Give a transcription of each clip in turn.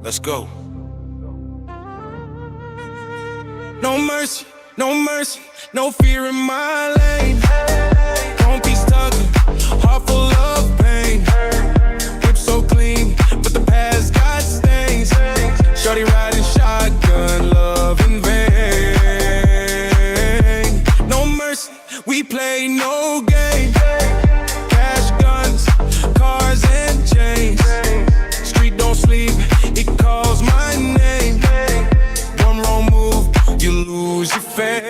Let's go. No mercy, no fear in my lane. Don't be stuck, heart full of pain. Whip so clean, but the past got stains. Shorty riding shotgun, love in vain. No mercy, we play no game. Cash, guns, cars and chains. Street don't sleep, it calls my name. One wrong move, you lose your fame.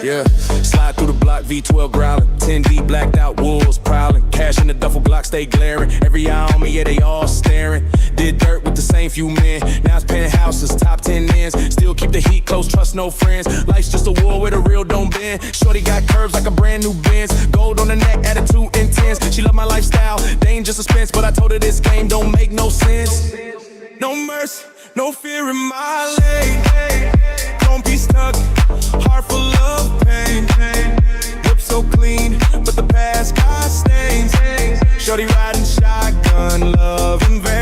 Yeah, slide through the block, V12 growling, 10 deep, blacked out wolves prowling. Cash in the duffel Glock, stay glaring. Every eye on me, yeah, they all staring. Did dirt with the same few men. Now it's penthouses, top 10 ends. Still keep the heat close, trust no friends. Life's just a war where the real don't bend. Shorty got curves like a brand new Benz. Gold on the neck, attitude intense. She love my lifestyle, danger suspense. But I told her this game don't make no sense. No mercy, no fear in my lane. Don't be stuck, heart full of pain. Whip so clean, but the past got stains. Shorty riding shotgun, love in vain.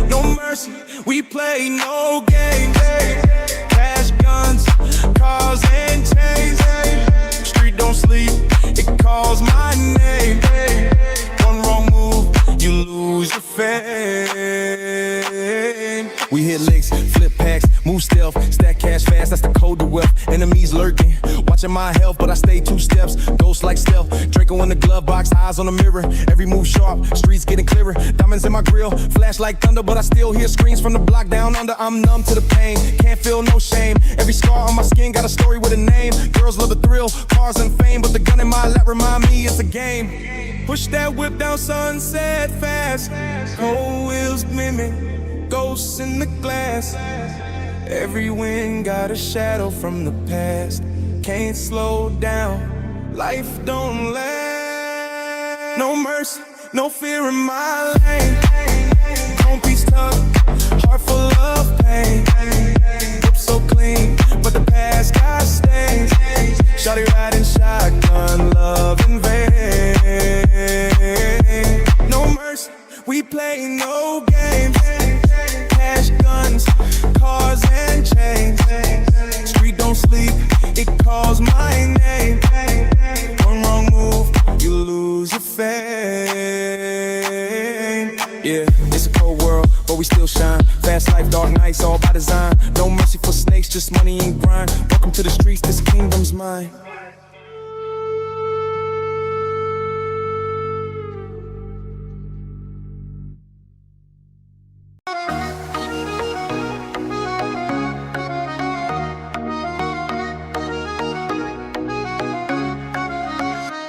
No mercy, we play no games. Cash, guns, cars and chains. Street don't sleep, it calls my name. One wrong move, you lose your fame. We hit licks, flip packs, move stealth, stack cash fast, that's the code to wealth. Enemies lurking, watching my health, but I stay 2 steps, ghost like stealth. Draco in the glove box, eyes on the mirror, every move sharp, streets getting clearer. Diamonds in my grill, flash like thunder, but I still hear screams from the block down under. I'm numb to the pain, can't feel no shame. Every scar on my skin got a story with a name. Girls love the thrill, cars and fame, but the gun in my lap remind me it's a game. Push that whip down Sunset fast, cold wheels gleaming, ghosts in the glass. Every wind got a shadow from the past. Can't slow down, life don't last. No mercy, no fear in my lane. Don't be stuck, heart full of pain. Whip so clean, but the past got stains. Shorty riding shotgun, love in vain. No mercy, we play no games. Cash, guns, cars and chains. Street don't sleep, it calls my name. One wrong move, you lose your fame. Yeah, it's a cold world, but we still shine. Fast life, dark nights, all by design. No mercy for snakes, just money and grind. Welcome to the streets, this kingdom's mine.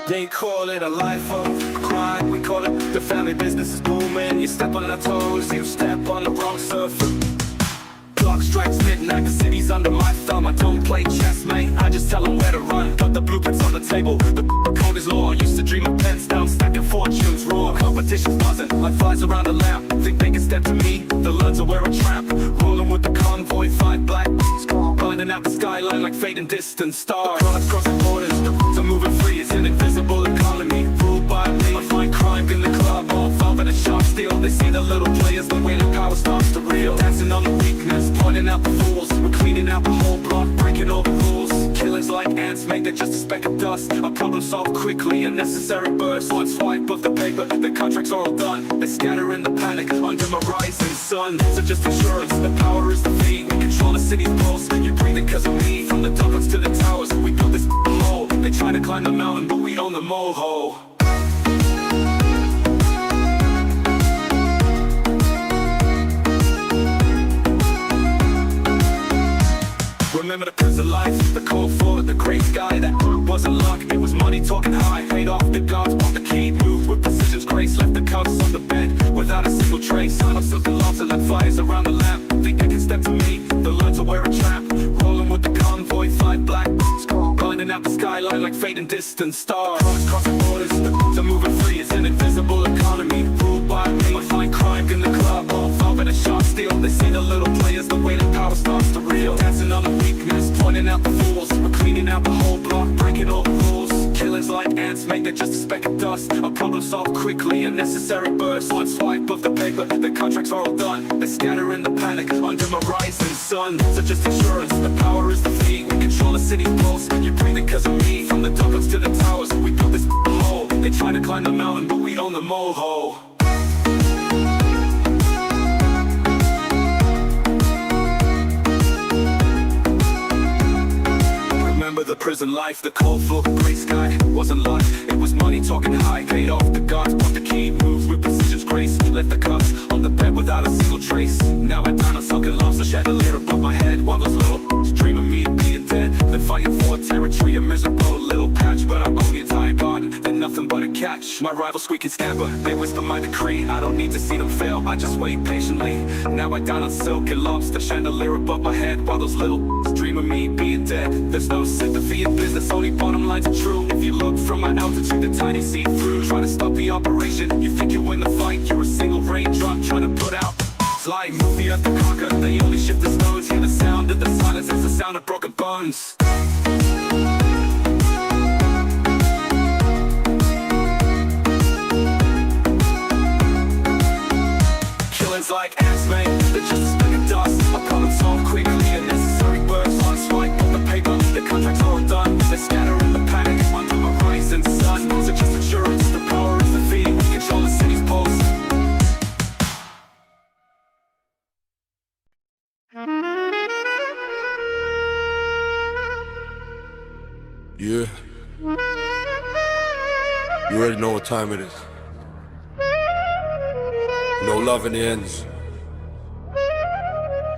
They call it a life of crime. We call it the family business is booming. You step on our toes, you step on the wrong surfer. Clock strikes midnight, the city's under my thumb. I don't play chess, mate, I just tell them where to run. Got the blueprints on the table, the code is law. Used to dream of pens down, stacking fortunes raw. Competition's buzzing, like flies around a lamp. Think they can step to me, the learns to wear a tramp. Rolling with the convoy, 5 black blinding out the skyline like fading distant stars. Products crossing borders, the are moving free. It's an invisible economy, ruled by me. I find crime in the club, all velvet and sharp steel. They see the little players, the way the power starts to reel. Dancing on the weakness, pointing out the fools. We're cleaning out the whole block, breaking all the rules. Killers like ants, make it just a speck of dust. A problem solved quickly, a necessary burst. One swipe of the paper, the contracts are all done. They scatter in the panic under my rising sun. So just insurance, the power is the fee. We control the city's pulse, you're breathing cause of me. From the dumplings to the towers, we build this low. They try to climb the mountain, but we own the molehill. Remember the prison life, the cold floor, the gray sky. That group wasn't luck, it was money talking high. Paid off the guards, bought the key. Moved with precision's grace, left the couches on the bed without a single trace. Sign up silken locks and let fires around the lamp. Think they can step to me, the learn to wear a tramp. Rolling with the convoy, 5 black blinding out the skyline like fading distant stars. Products crossing borders, the are moving free. It's an invisible economy, ruled by me. I find crime in the club, all velvet and sharp steel. They see the little players, the way the power starts to reel. Dancing on the weakness, pointing out the fools. We're cleaning out the whole block, breaking all the rules. Killers like ants, make the they're just a speck of dust. A problem solved quickly, a necessary burst. One swipe of the paper, the contracts are all done. They scatter in the panic under my rising sun. So just insurance, the power is the fee. We control the city pulse, you breathe it cause of me. From the dumplings to the towers, we built this hole. They try to climb the mountain, but we own the molehill. Remember the prison life, the cold floor, the gray sky. Wasn't luck, it was money talking high. Paid off the guards, bought the key, moved with precision's grace. Left the cuffs on the bed without a single trace. Now I down on sunken lobster, chandelier above my head. While those little dream of me being dead. Been fighting for territory, a miserable little patch. But I'm only a time garden, then nothing but a catch. My rival squeaking scamper, they whisper my decree. I don't need to see them fail, I just wait patiently. Now I down on silk and lobster, chandelier above my head. While those little dream of me being dead. There's no sympathy in business, only bottom lines are true. If you look from my altitude, the tiny see through. Try to stop the operation, you think you win the fight. You're a single raindrop trying to put out flight. Move the earth to conquer, they only shift the stones. Hear the sound of the silence, it's the sound of broken bones. Killings like ants, mate, they're just a speck of dust. A problem solved quickly, a necessary burst. One swipe on the paper, the contracts all done. They scatter in the panic under the rising sun. So just insurance, the power is the fee. We control the city's pulse. Yeah. You already know what time it is. No love in the ends.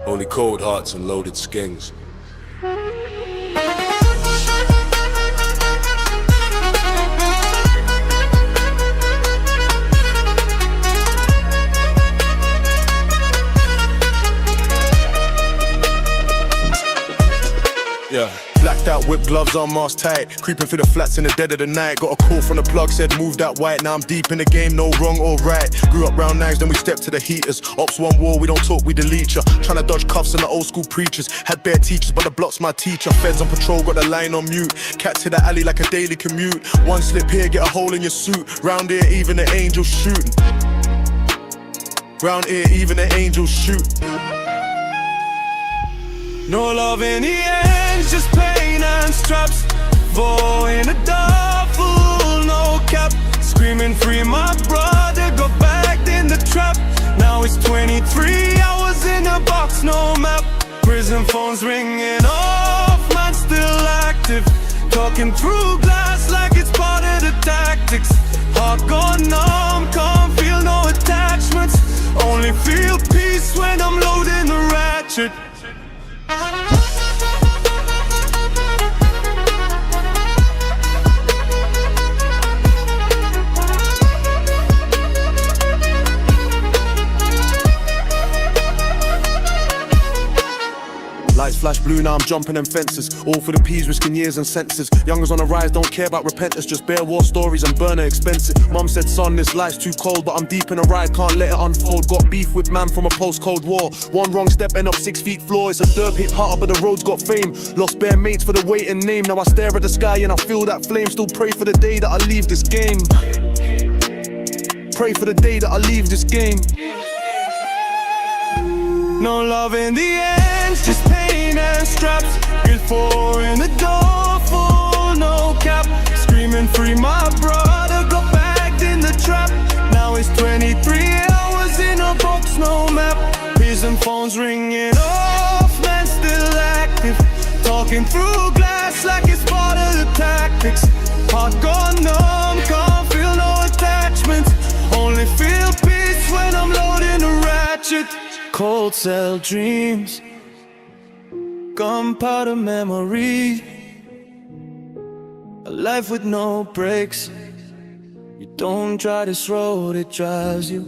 Only cold hearts and loaded skins. Yeah. Blacked out, whip gloves on, mask tight. Creeping through the flats in the dead of the night. Got a call from the plug, said move that white. Now I'm deep in the game, no wrong or right. Grew up round knives, then we stepped to the heaters. Ops one war, we don't talk, we delete ya. Tryna dodge cuffs and the old school preachers. Had bare teachers, but the block's my teacher. Feds on patrol, got the line on mute. Cats hit the alley like a daily commute. One slip here, get a hole in your suit. Round here, even the angels shooting. Round here, even the angels shoot. No love in the end, just pain and straps. Four in a duffel, no cap. Screaming free, my brother got bagged in the trap. Now it's 23 hours in a box, no map. Prison phones ringing off, man still active. Talking through glass like it's part of the tactics. Heart gone numb, can't feel no attachments. Only feel peace when I'm loading the ratchet. Lights flash blue, now I'm jumping them fences. All for the peas, risking years and senses. Youngers on the rise, don't care about repentance. Just bare war stories and burner expensive. Mum said, son, this life's too cold. But I'm deep in a ride, can't let it unfold. Got beef with man from a post-cold war. One wrong step, end up 6 feet floor. It's a derp hit hard, but the road's got fame. Lost bare mates for the weight and name. Now I stare at the sky and I feel that flame. Still pray for the day that I leave this game. Pray for the day that I leave this game. No love in the ends, just pain and straps. Get four in the door, full, no cap. Screaming free, my brother got bagged in the trap. Now it's 23 hours in a box, no map. Prison phones ringing off, man still active. Talking through glass like it's part of the tactics. Heart gone numb, can't feel no attachments. Only feel peace when I'm loading the ratchet. Cold cell dreams, gunpowder memory. A life with no brakes. You don't try this road, it drives you.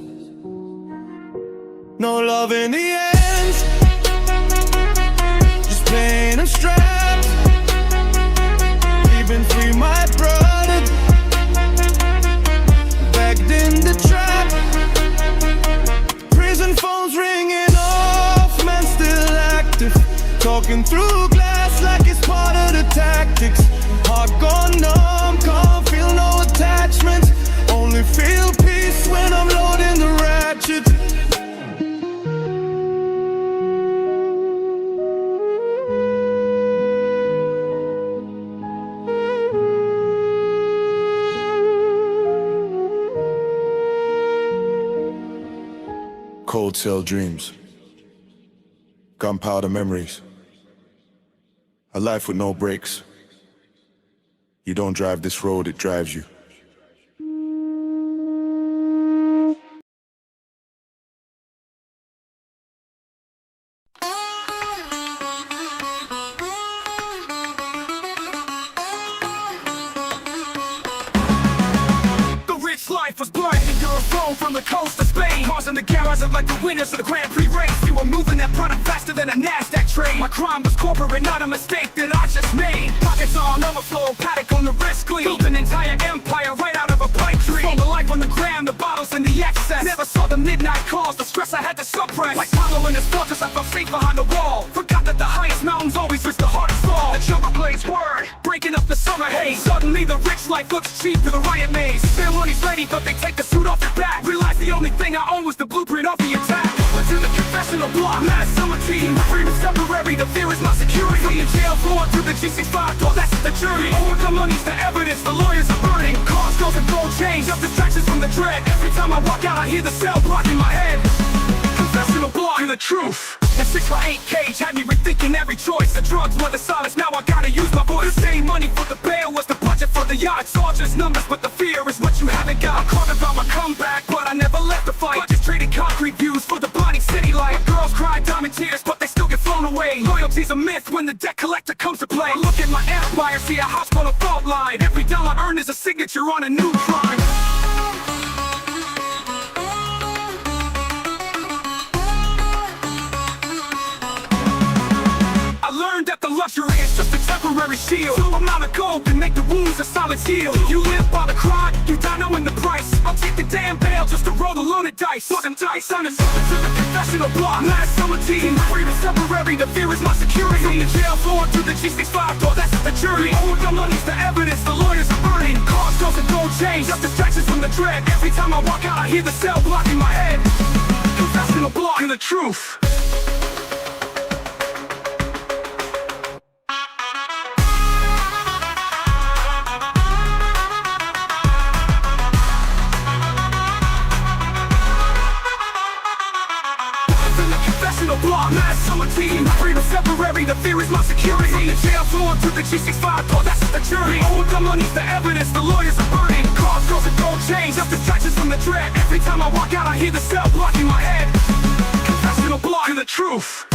No love in the end, just pain and straps. Leaving free, my brother, bagged in the trap. Prison phones ringing off, man still active. Talking through glass like it's part of the tactics. Heart gone numb, can't feel no attack. cold cell dreams, gunpowder memories, a life with no brakes. You don't drive this road, it drives you. Life was blind and you're a phone from the coast of Spain, causing the garage like the winners of the Grand Prix race. You were moving that product faster than a NASDAQ train. My crime was corporate, not a mistake that I just made. Pockets on overflow, paddock on the wrist clean. Built an entire empire right out of a pipe tree. From the life on the gram, the bottles and the excess. Never saw the midnight calls, the stress I had to suppress. Like Pablo in his fortress, I felt safe behind the wall. Forgot that the highest mountains always reach the hardest fall. The jungle blades word, breaking up the summer haze. Suddenly the rich life looks cheap through the riot maze. Their money's ready, but they take the suit off your back. Realize the only thing I own was the blueprint of the attack. Went to the confessional block, last summer team. Freedom's temporary, the fear is my security. From the jail floor to the G65 door, that's the jury. All the money's the evidence, the lawyers are burning. Cars, girls, and gold chains, up distractions from the dread. Every time I walk out, I hear the cell block in my head. Confessional block and the truth. That 6x8 cage had me rethinking every choice. The drugs were the solace, now I gotta use my voice. The same money for the bail was the budget for the yacht. It's all just numbers, but the fear is what you haven't got. I'm caught about my comeback, but I never left the fight. I just traded concrete views for the blinding city light. Girls cry diamond tears, but they still get flown away. Loyalty's a myth when the debt collector comes to play. Look at my empire, see a house on a fault line. Every dollar earned is a signature on a new crime. Luxury is just a temporary shield. So amount of gold can make the wounds a solid heal. You live by the crime, you die knowing the price. I'll take the damn bail just to roll the loaded dice. Put them dice on the surface of the confessional block. Last summer team, freedom's temporary, the fear is my security. From the jail floor to the G65 door, that's the jury. All the money's the evidence, the lawyers are burning. Cars, girls, and gold chains, just distractions from the dread. Every time I walk out, I hear the cell block in my head. Confessional block and the truth. Block, last summer team, freedom's temporary, the fear is my security. From the jail floor to the G65 door, that's the jury. All the money's the evidence, the lawyers are burning. Cars, girls, and gold chains, up distractions from the dread. Every time I walk out, I hear the cell block in my head. Confessional block and the truth.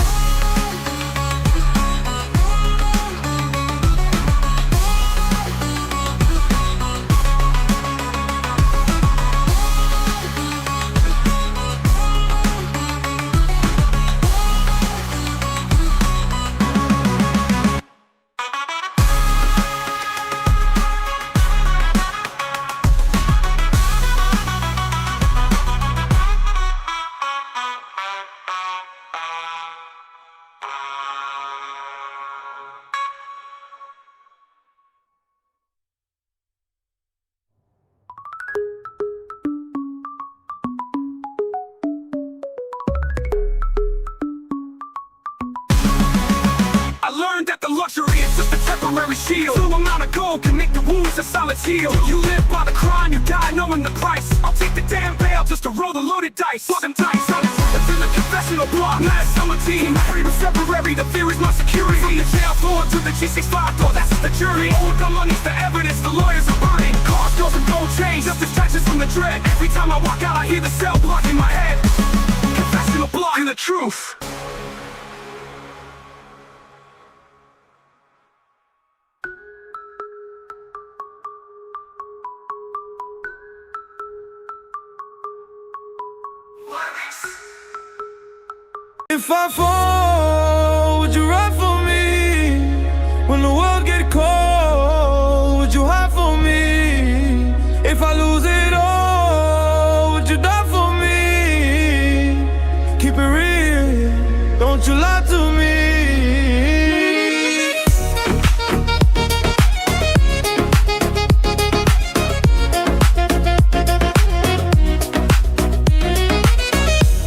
That the luxury is just a temporary shield. Some amount of gold can make the wounds a solid heal. You live by the crime, you die knowing the price. I'll take the damn bail just to roll the loaded dice. Put them dice on it. It's in the confessional block. Last summer team, freedom's temporary, the fear is my security. From the jail floor to the G65 door, that's the jury. All the money's the evidence, the lawyers are burning. Cars, girls, and gold chains, just distractions from the dread. Every time I walk out, I hear the cell block in my head. Confessional block and the truth. If I fall, would you ride for me? When the world get cold, would you hide for me? If I lose it all, would you die for me? Keep it real, don't you lie to me.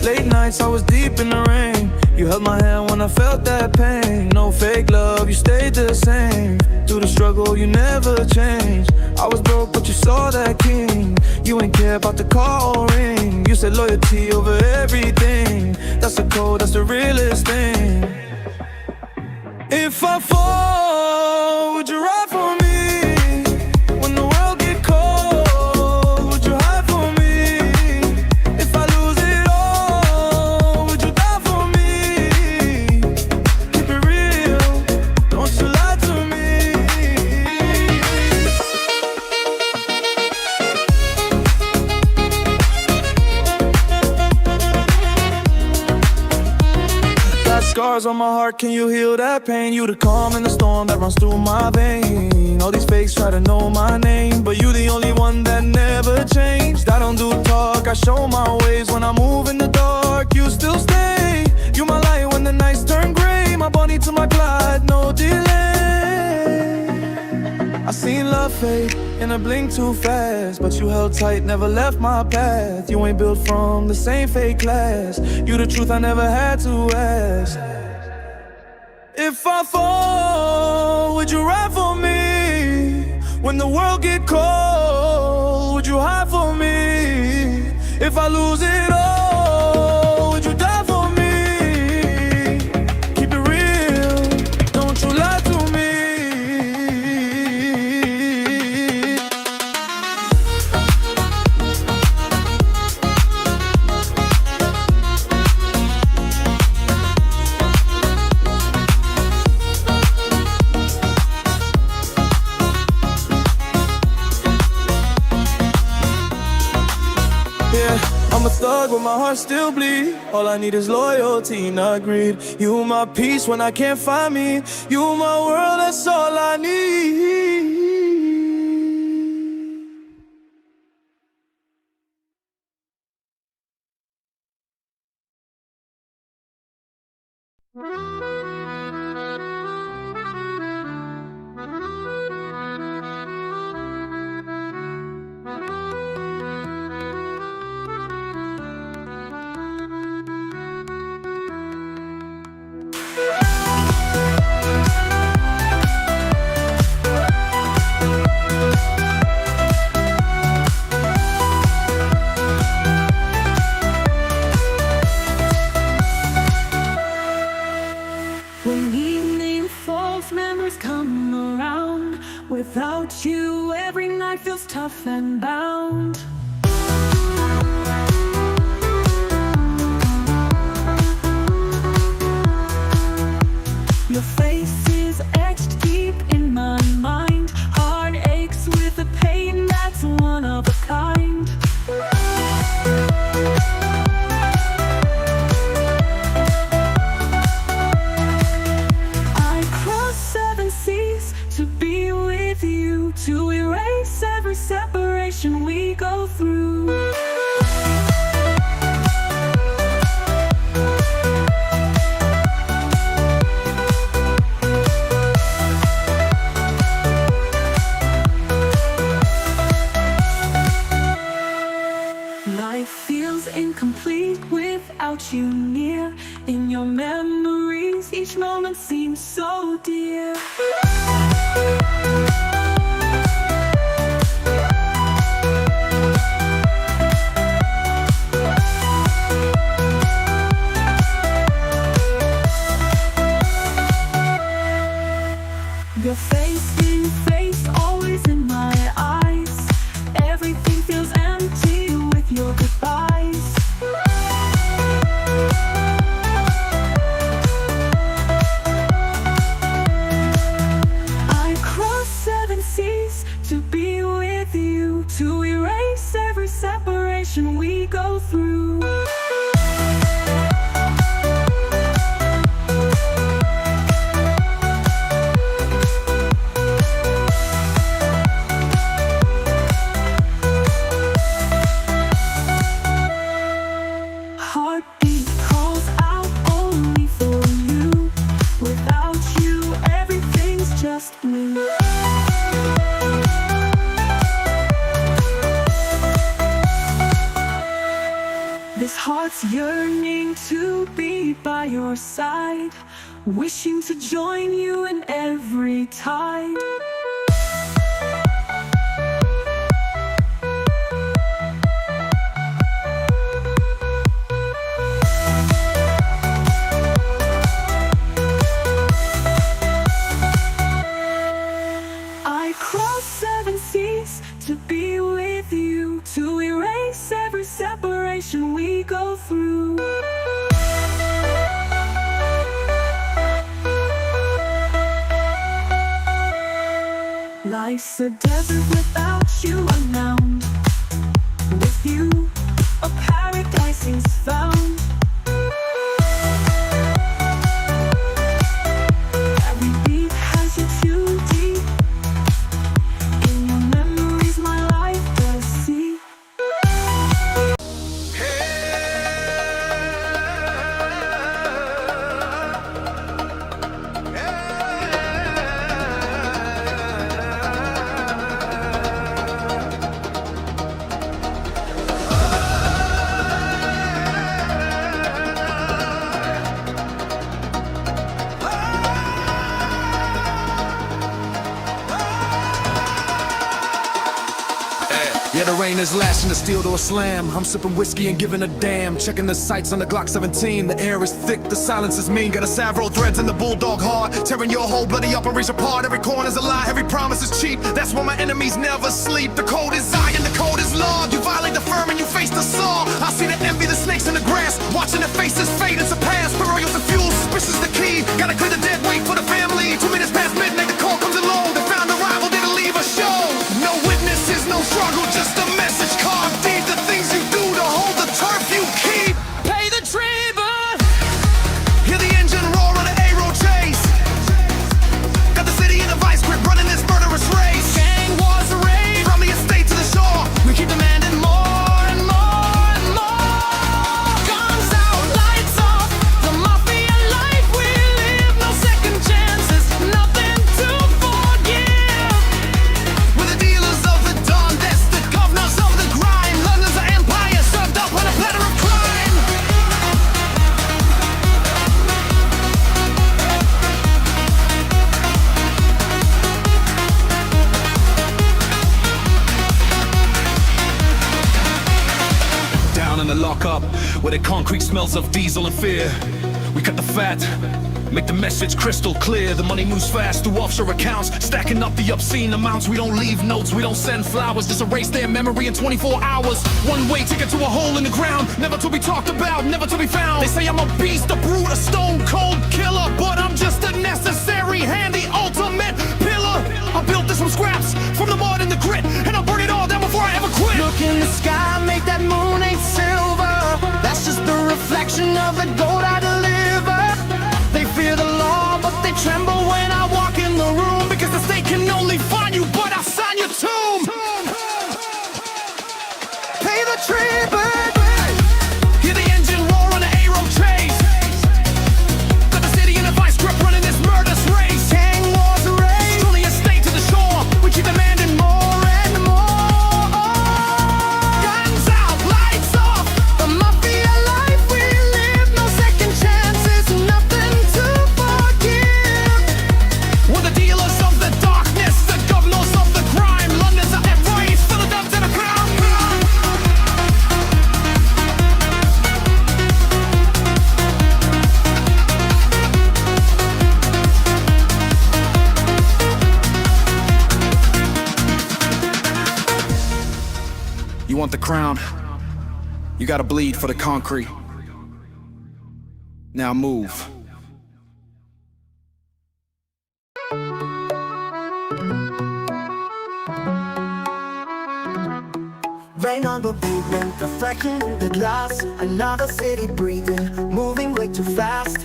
Late nights, I was deep in the rain. You held my hand when I felt that pain. No fake love, you stayed the same. Through the struggle, you never changed. I was broke, but you saw that king. You ain't care about the call or ring. You said loyalty over everything. That's the code, that's the realest thing. If I fall, would you ride for me? When the world get cold, would you hide for me? If I lose it all, would you die for me? Keep it real, don't you lie to me. Got scars on my heart, can you heal that pain? You the calm in the storm that runs through my vein. All these fakes try to know my name, but you the only one that never changed. I don't do talk, I show my ways. When I move in the dark, you still stay. You my light when the nights turn gray. My Bonnie to my Clyde, no delay. I seen love fade in a blink too fast, but you held tight, never left my path. You ain't built from the same fake glass. You the truth I never had to ask. If I fall, would you ride for me? When the world get cold, would you hide for me? If I lose it all, would you die for me? Keep it real, don't you lie to me. Yeah, I'm a thug but my heart still bleed. All I need is loyalty, not greed. You my peace when I can't find me. You my world, that's all I need. When evening falls, memories come around. Without you, every night feels tough and bound. Your face is etched deep in my mind. Heart aches with a pain that's one of a kind. I cross 7 seas to be with you, to erase every separation we go through. Life feels incomplete without you near. In your memories, each moment seems so dear. Your face in face, always in my eyes. Everything feels empty with your goodbyes. I cross 7 seas to be with you, to erase every separation we go through. Heartbeat calls out only for you. Without you, everything's just blue. This heart's yearning to be by your side, wishing to join you in every tide. situation we go through. Life's a desert without you around. With you, a paradise is found. Every beat has you too deep. In your memories, my life does see. Yeah, the rain is lashing the steel to a slam. I'm sipping whiskey and giving a damn. Checking the sights on the Glock 17. The air is thick, the silence is mean. Got a Savro threads in the bulldog heart, tearing your whole bloody operation apart. Every corner's a lie, every promise is cheap. That's why my enemies never sleep. The code is Zion, the code is law. You violate the firm and you face the saw. I see the envy, the snakes in the grass. Watching their faces fade into past. Burials and fuel, suspicious the key. Gotta clear the dead weight for the family. 2 minutes past midnight, the call comes alone. They found a rival, didn't leave a show. No witnesses, no struggle, just a message carved deep. The things you do to hold the turf you keep. Pay the tribute. Hear the engine roar on an aero chase. Got the city in a vice grip, running this murderous race. Gang wars rage from the estate to the shore. We keep demanding more and more and more. Guns out, lights off, the mafia life we live. No second chances, nothing to forgive. We're the dealers of the dawn, that's the governors of the grind. London's an empire served up on a platter of crime. Down in the lockup, where the concrete smells of diesel and fear. We cut the fat, make the message crystal clear. The money moves fast through offshore accounts, stacking up the obscene amounts. We don't leave notes, we don't send flowers, just erase their memory in 24 hours. One way ticket to a hole in the ground, never to be talked about, never to be found. They say I'm a beast, a brute, a stone cold killer, but I'm just a necessary hand, the ultimate pillar. I built this from scraps, from the mud and the grit, and I'll burn it all down before I ever quit. Look in the sky, make that moon ain't silver. That's just the reflection of the gold I deliver. They fear the law, but they tremble when I walk in the room. Because the state can only find you, but I'll sign your tomb. Pay the tribute. Hear the engine roar on the aero chase. Got the city in a vice grip, running this murderous race. Gang wars rage From the estate to the shore, we keep demanding more and more. Guns out, lights off, the mafia life we live. No second chances, nothing to forgive. We're the dealers of the darkness, the governors of the crime. London's a empire for the dumb to the ground. You want the crown? You gotta bleed for the concrete. Now move. Rain on the pavement, reflecting in the glass. Another city breathing, moving way too fast.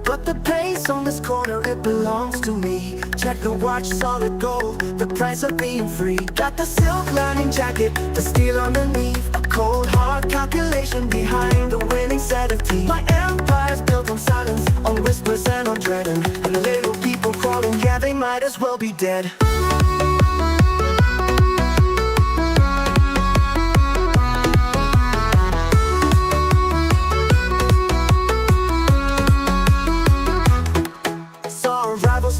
But the place on this corner, it belongs to me. Check the watch, solid gold, the price of being free. Got the silk lining jacket, the steel underneath. A cold hard calculation behind the winning set of teeth. My empire's built on silence, on whispers and on dreading. And the little people crawling, yeah, they might as well be dead.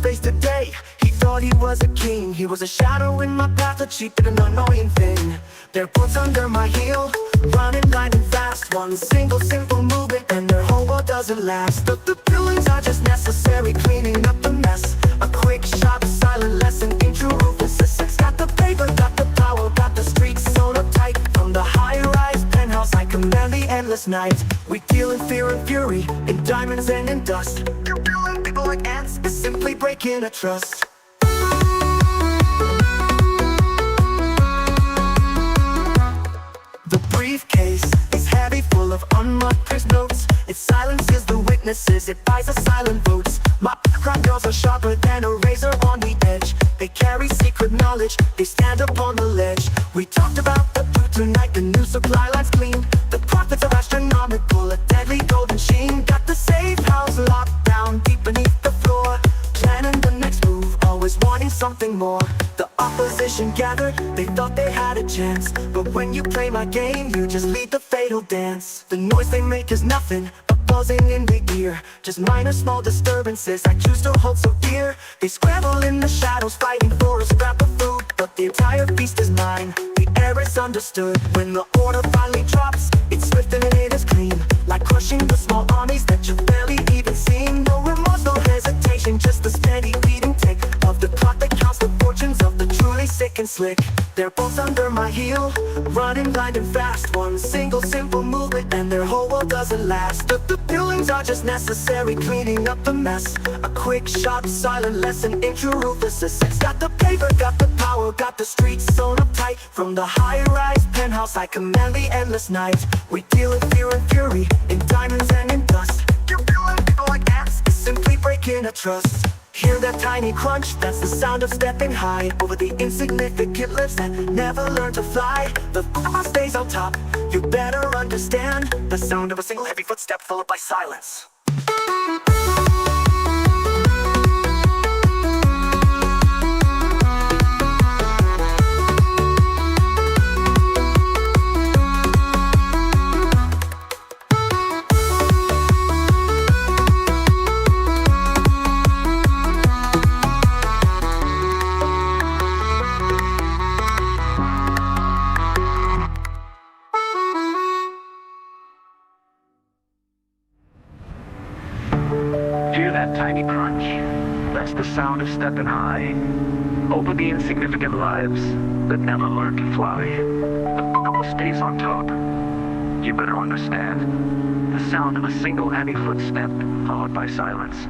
Face today, he thought he was a king. He was a shadow in my path, a cheat and an annoying thing. Their boots under my heel, running lightning fast. One single simple movement and their whole world doesn't last. The villains are just necessary, cleaning up the mess. A quick, sharp, silent lesson in true ruthlessness. Got the paper, got the power, got the streets sewn up tight. From the high-rise penthouse I command manly endless night. We deal in fear and fury, in diamonds and in dust. You're killing people like ants, it's simply breaking a trust. The briefcase is heavy, full of unmarked notes. It silences the witnesses, it buys us silent votes. My crime girls are sharper than a razor on the edge. They carry secret knowledge, they stand upon the ledge. We talked about the blue tonight, the new supply lines clean. The profits are astronomical, a deadly golden sheen. Got the safe house locked down deep beneath the floor, planning the next move, always wanting something more. The opposition gathered, they thought they had a chance. But when you play my game, you just lead the fatal dance. The noise they make is nothing but buzzing in the ear. Just minor small disturbances I choose to hold so dear. They scramble in the shadows fighting for a scrap of food, but the entire feast is mine. The air is understood. When the order finally drops, it's swift and it is clean, like crushing the small armies that you've barely even seen. No remorse, no hesitation, just a steady beating tick of the clock that counts the fortunes of the truly sick and slick. They're both under my heel, running blind and fast. One single simple movement and their whole world doesn't last. The buildings are just necessary, cleaning up the mess. A quick, sharp, silent lesson in true ruthlessness. Got the paper, got the power, got the streets sewn up tight. From the high-rise penthouse I command the endless night. We deal in fear and fury, in diamonds and in dust. You're killing people like ants, it's simply breaking a trust. Hear that tiny crunch, that's the sound of stepping high over the insignificant lips that never learn to fly. The boss stays on top, you better understand the sound of a single heavy footstep followed by silence. Hear that tiny crunch? That's the sound of stepping high over the insignificant lives that never learn to fly. The power stays on top. You better understand the sound of a single heavy footstep followed by silence.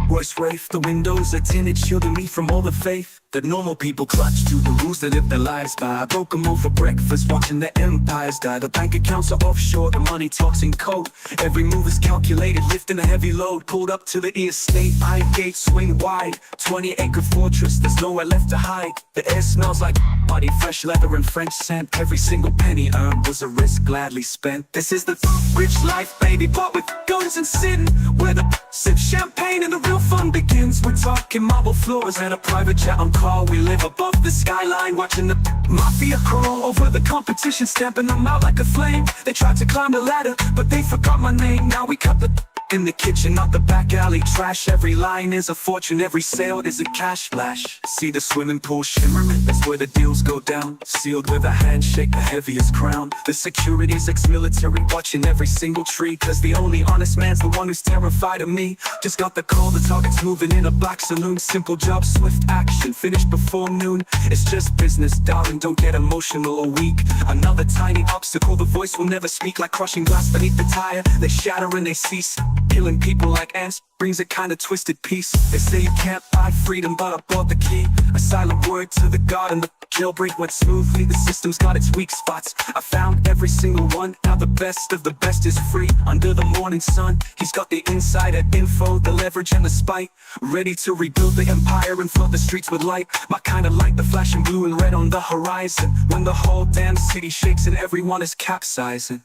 Royce Wraith, the windows are tinted, shielding me from all the faith that normal people clutch to, the rules that live their lives by. I broke them all for breakfast, watching their empires die. The bank accounts are offshore, the money talks in code. Every move is calculated, lifting a heavy load. Pulled up to the estate, iron gates swing wide. 20-acre fortress, there's nowhere left to hide. The air smells like body, fresh leather and French scent. Every single penny earned was a risk gladly spent. This is the rich life, baby, bought with guns and sin, where the sip champagne and the real fun begins. We're talking marble floors and a private jet on call. We live above the skyline, watching the mafia crawl over the competition, stamping them out like a flame. They tried to climb the ladder, but they forgot my name. Now we cut the in the kitchen, not the back alley trash. Every line is a fortune, every sale is a cash flash. See the swimming pool shimmering, that's where the deals go down. Sealed with a handshake, the heaviest crown. The security's ex-military, watching every single tree, cause the only honest man's the one who's terrified of me. Just got the call, the target's moving in a black saloon. Simple job, swift action, finished before noon. It's just business, darling, don't get emotional or weak. Another tiny obstacle, the voice will never speak. Like crushing glass beneath the tire, they shatter and they cease. Killing people like ants brings a kind of twisted peace. They say you can't buy freedom, but I bought the key. A silent word to the god and the jailbreak went smoothly. The system's got its weak spots, I found every single one. Now the best of the best is free under the morning sun. He's got the insider info, the leverage and the spite, ready to rebuild the empire and flood the streets with light. My kind of light, the flashing blue and red on the horizon, when the whole damn city shakes and everyone is capsizing.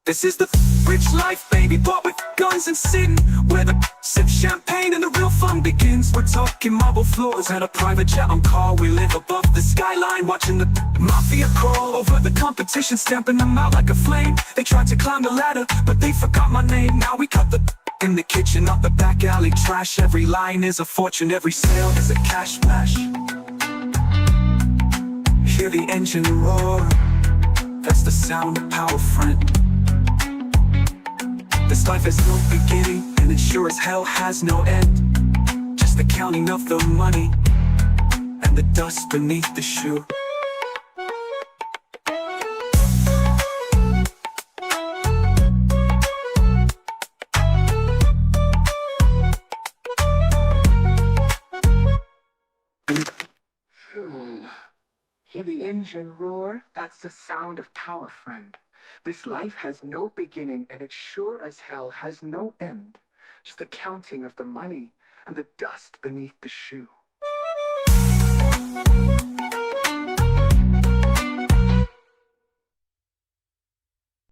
This is the rich life, baby, bought with guns and sin, where the sip champagne and the real fun begins. We're talking marble floors and a private jet on call. We live above the skyline, watching the mafia crawl over the competition, stamping them out like a flame. They tried to climb the ladder, but they forgot my name. Now we cut the in the kitchen, not the back alley trash. Every line is a fortune, every sale is a cash flash. Hear the engine roar, that's the sound of power, friend. This life has no beginning, and it sure as hell has no end. Just the counting of the money, and the dust beneath the shoe. Hear the engine roar? That's the sound of power, friend. This life has no beginning, and it sure as hell has no end. Just the counting of the money and the dust beneath the shoe.